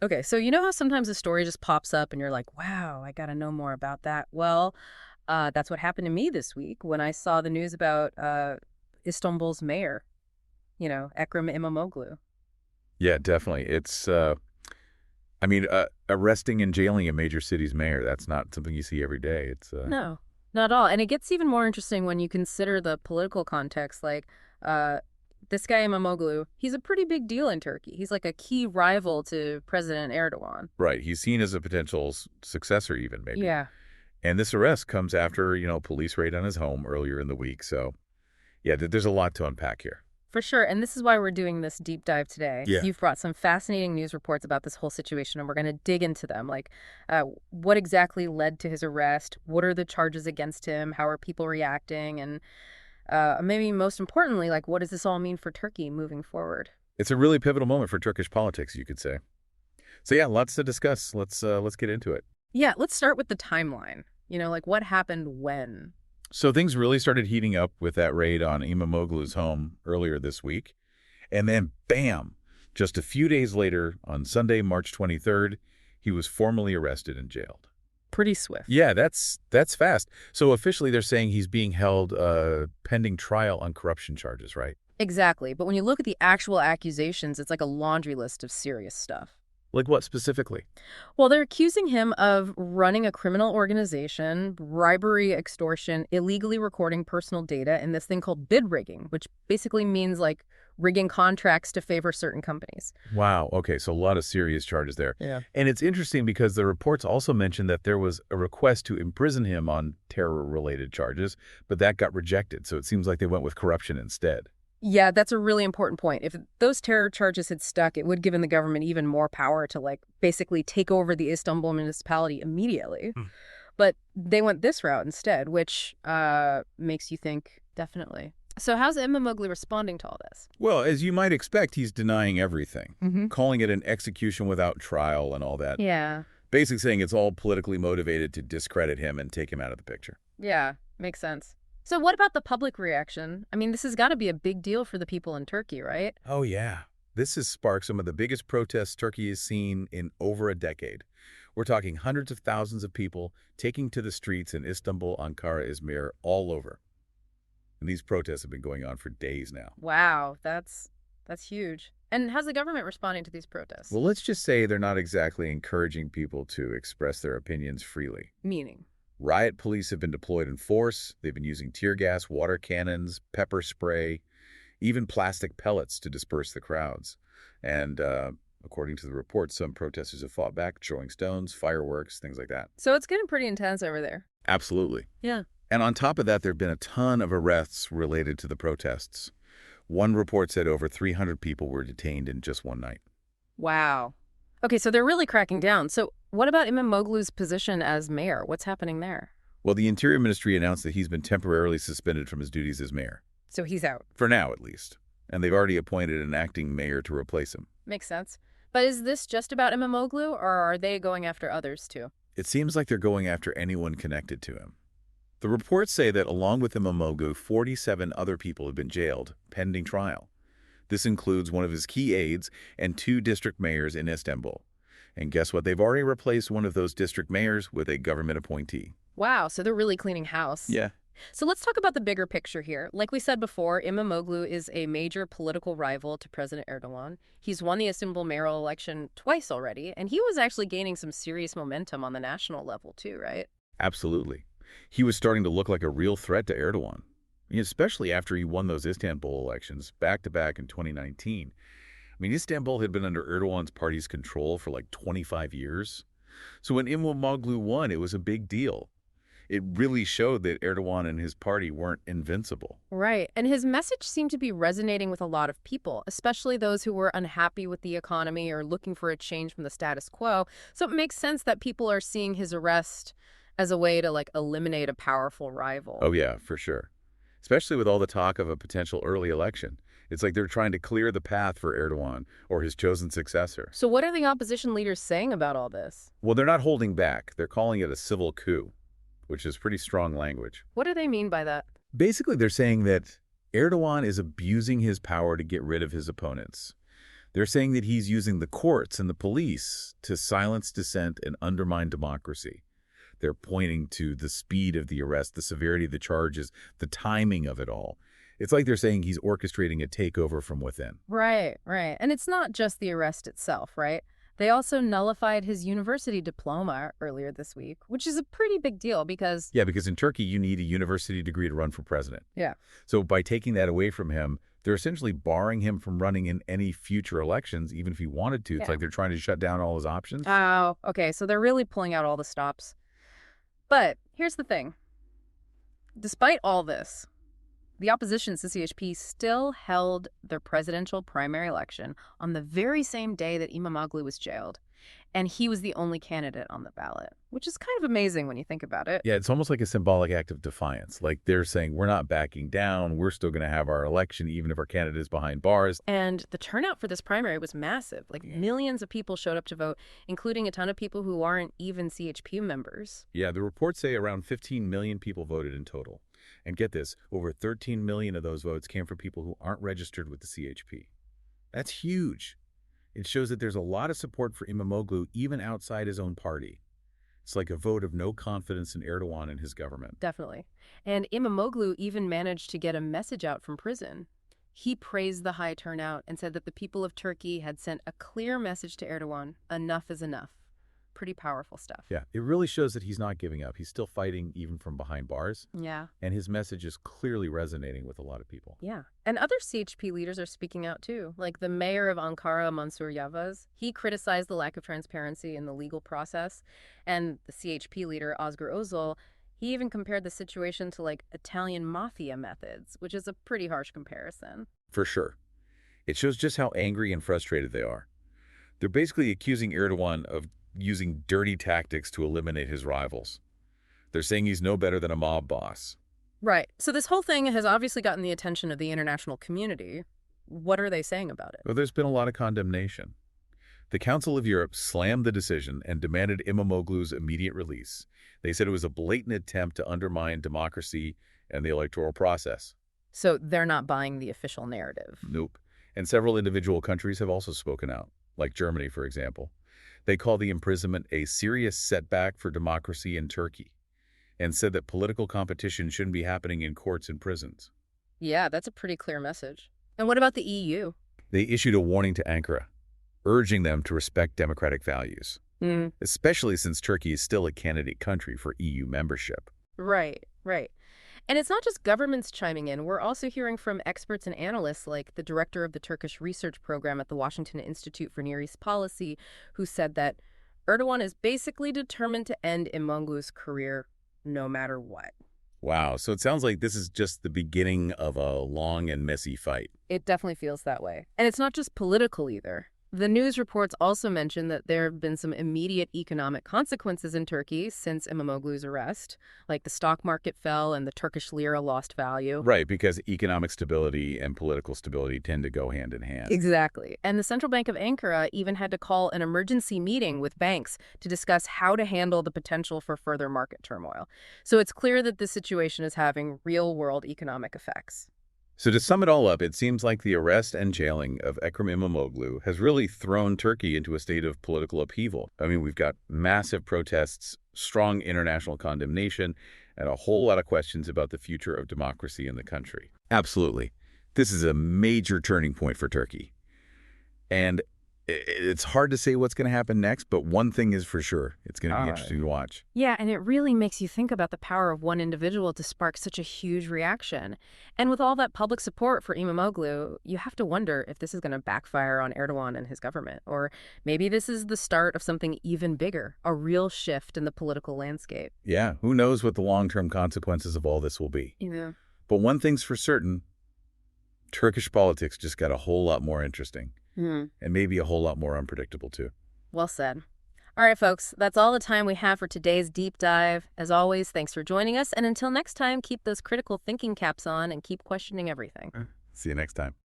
Okay, so you know how sometimes a story just pops up and you're like, wow, I gotta know more about that? Well, that's what happened to me this week when I saw the news about Istanbul's mayor, Ekrem Imamoglu. Yeah, definitely. Arresting and jailing a major city's mayor, that's not something you see every day. No, not at all. And it gets even more interesting when you consider the political context. Like, uh, this guy Imamoglu, he's a pretty big deal in Turkey. He's like a key rival to President Erdogan. right. He's seen as a potential successor even, maybe. Yeah. And this arrest comes after, police raid on his home earlier in the week. So, yeah, there's a lot to unpack here. For sure. And this is why we're doing this deep dive today. Yeah. You've brought some fascinating news reports about this whole situation, and we're going to dig into them. Like, what exactly led to his arrest? What are the charges against him? How are people reacting? And maybe most importantly, like, what does this all mean for Turkey moving forward? It's a really pivotal moment for Turkish politics, you could say. So, yeah, lots to discuss. Let's get into it. Yeah, let's start with the timeline. Like what happened when? So things really started heating up with that raid on Imamoglu's home earlier this week. And then, bam, just a few days later, on Sunday, March 23rd, he was formally arrested and jailed. Pretty swift. Yeah, that's fast. So officially they're saying he's being held pending trial on corruption charges, right? Exactly. But when you look at the actual accusations, it's like a laundry list of serious stuff. Like what specifically? Well, they're accusing him of running a criminal organization, bribery, extortion, illegally recording personal data, and this thing called bid rigging, which basically means like rigging contracts to favor certain companies. Wow. Okay, so a lot of serious charges there. Yeah. And it's interesting because the reports also mentioned that there was a request to imprison him on terror-related charges, but that got rejected. So it seems like they went with corruption instead. Yeah, that's a really important point. If those terror charges had stuck, it would have given the government even more power to like basically take over the Istanbul municipality immediately. But they went this route instead, which makes you think definitely. So how's Imamoglu responding to all this? Well, as you might expect, he's denying everything, calling it an execution without trial and all that. Yeah. Basically saying it's all politically motivated to discredit him and take him out of the picture. Yeah, makes sense. So what about the public reaction? I mean, this has got to be a big deal for the people in Turkey, right? Oh, yeah. This has sparked some of the biggest protests Turkey has seen in over a decade. We're talking hundreds of thousands of people taking to the streets in Istanbul, Ankara, Izmir, all over. And these protests have been going on for days now. Wow, that's huge. And how's the government responding to these protests? Well, let's just say they're not exactly encouraging people to express their opinions freely. Meaning? Riot police have been deployed in force. They've been using tear gas, water cannons, pepper spray, even plastic pellets to disperse the crowds. And according to the report, some protesters have fought back, throwing stones, fireworks, things like that. So it's getting pretty intense over there. Absolutely. Yeah. And on top of that, there have been a ton of arrests related to the protests. One report said over 300 people were detained in just one night. Wow. Okay, so they're really cracking down. So what about Imamoglu's position as mayor? What's happening there? Well, the Interior Ministry announced that he's been temporarily suspended from his duties as mayor. So he's out. For now, at least. And they've already appointed an acting mayor to replace him. Makes sense. But is this just about Imamoglu, or are they going after others too? It seems like they're going after anyone connected to him. The reports say that along with Imamoglu, 47 other people have been jailed, pending trial. This includes one of his key aides and 2 district mayors in Istanbul. And guess what? They've already replaced one of those district mayors with a government appointee. Wow, so they're really cleaning house. Yeah. So let's talk about the bigger picture here. Like we said before, Imamoglu is a major political rival to President Erdogan. He's won the Istanbul mayoral election twice already, and he was actually gaining some serious momentum on the national level too, right? Absolutely. He was starting to look like a real threat to Erdogan, especially after he won those Istanbul elections back-to-back in 2019. Istanbul had been under Erdogan's party's control for like 25 years. So when Imamoglu won, it was a big deal. It really showed that Erdogan and his party weren't invincible. Right. And his message seemed to be resonating with a lot of people, especially those who were unhappy with the economy or looking for a change from the status quo. So it makes sense that people are seeing his arrest as a way to like eliminate a powerful rival. Oh, yeah, for sure. Especially with all the talk of a potential early election. It's like they're trying to clear the path for Erdogan or his chosen successor. So what are the opposition leaders saying about all this? Well, they're not holding back. They're calling it a civil coup, which is pretty strong language. What do they mean by that? Basically, they're saying that Erdogan is abusing his power to get rid of his opponents. They're saying that he's using the courts and the police to silence dissent and undermine democracy. They're pointing to the speed of the arrest, the severity of the charges, the timing of it all. It's like they're saying he's orchestrating a takeover from within. Right, right. And it's not just the arrest itself, right? They also nullified his university diploma earlier this week, which is a pretty big deal because... Yeah, because in Turkey, you need a university degree to run for president. Yeah. So by taking that away from him, they're essentially barring him from running in any future elections, even if he wanted to. It's like they're trying to shut down all his options. Oh, okay. So they're really pulling out all the stops. But here's the thing. Despite all this, the opposition's CCHP still held their presidential primary election on the very same day that Imamoglu was jailed. And he was the only candidate on the ballot, which is kind of amazing when you think about it. Yeah, it's almost like a symbolic act of defiance. Like they're saying, we're not backing down. We're still going to have our election, even if our candidate is behind bars. And the turnout for this primary was massive. Like millions of people showed up to vote, including a ton of people who aren't even CHP members. Yeah, the reports say around 15 million people voted in total. And get this, over 13 million of those votes came from people who aren't registered with the CHP. That's huge. It shows that there's a lot of support for Imamoglu even outside his own party. It's like a vote of no confidence in Erdogan and his government. Definitely. And Imamoglu even managed to get a message out from prison. He praised the high turnout and said that the people of Turkey had sent a clear message to Erdogan, enough is enough. Pretty powerful stuff. Yeah, it really shows that he's not giving up. He's still fighting even from behind bars. Yeah. And his message is clearly resonating with a lot of people. Yeah. And other CHP leaders are speaking out too. Like the mayor of Ankara, Mansur Yavaş, he criticized the lack of transparency in the legal process. And the CHP leader, Özgür Özel, he even compared the situation to like Italian mafia methods, which is a pretty harsh comparison. For sure. It shows just how angry and frustrated they are. They're basically accusing Erdogan of using dirty tactics to eliminate his rivals. They're saying he's no better than a mob boss. Right. So this whole thing has obviously gotten the attention of the international community. What are they saying about it? Well, there's been a lot of condemnation. The Council of Europe slammed the decision and demanded Imamoglu's immediate release. They said it was a blatant attempt to undermine democracy and the electoral process. So they're not buying the official narrative. Nope. And several individual countries have also spoken out, like Germany, for example. They call the imprisonment a serious setback for democracy in Turkey and said that political competition shouldn't be happening in courts and prisons. Yeah, that's a pretty clear message. And what about the EU? They issued a warning to Ankara, urging them to respect democratic values, especially since Turkey is still a candidate country for EU membership. Right, right. And it's not just governments chiming in. We're also hearing from experts and analysts like the director of the Turkish research program at the Washington Institute for Near East Policy, who said that Erdogan is basically determined to end Imamoglu's career no matter what. Wow, so it sounds like this is just the beginning of a long and messy fight. It definitely feels that way. And it's not just political either. The news reports also mention that there have been some immediate economic consequences in Turkey since Imamoglu's arrest, like the stock market fell and the Turkish lira lost value. Right, because economic stability and political stability tend to go hand in hand. Exactly. And the Central Bank of Ankara even had to call an emergency meeting with banks to discuss how to handle the potential for further market turmoil. So it's clear that this situation is having real-world economic effects. So to sum it all up, it seems like the arrest and jailing of Ekrem Imamoglu has really thrown Turkey into a state of political upheaval. I mean, we've got massive protests, strong international condemnation, and a whole lot of questions about the future of democracy in the country. Absolutely. This is a major turning point for Turkey. And it's hard to say what's going to happen next, but one thing is for sure. It's going to be interesting to watch. Yeah, and it really makes you think about the power of one individual to spark such a huge reaction. And with all that public support for Imamoglu, you have to wonder if this is going to backfire on Erdogan and his government. Or maybe this is the start of something even bigger, a real shift in the political landscape. Yeah, who knows what the long-term consequences of all this will be. Yeah. But one thing's for certain, Turkish politics just got a whole lot more interesting. And maybe a whole lot more unpredictable, too. Well said. All right, folks, that's all the time we have for today's deep dive. As always, thanks for joining us. And until next time, keep those critical thinking caps on and keep questioning everything. See you next time.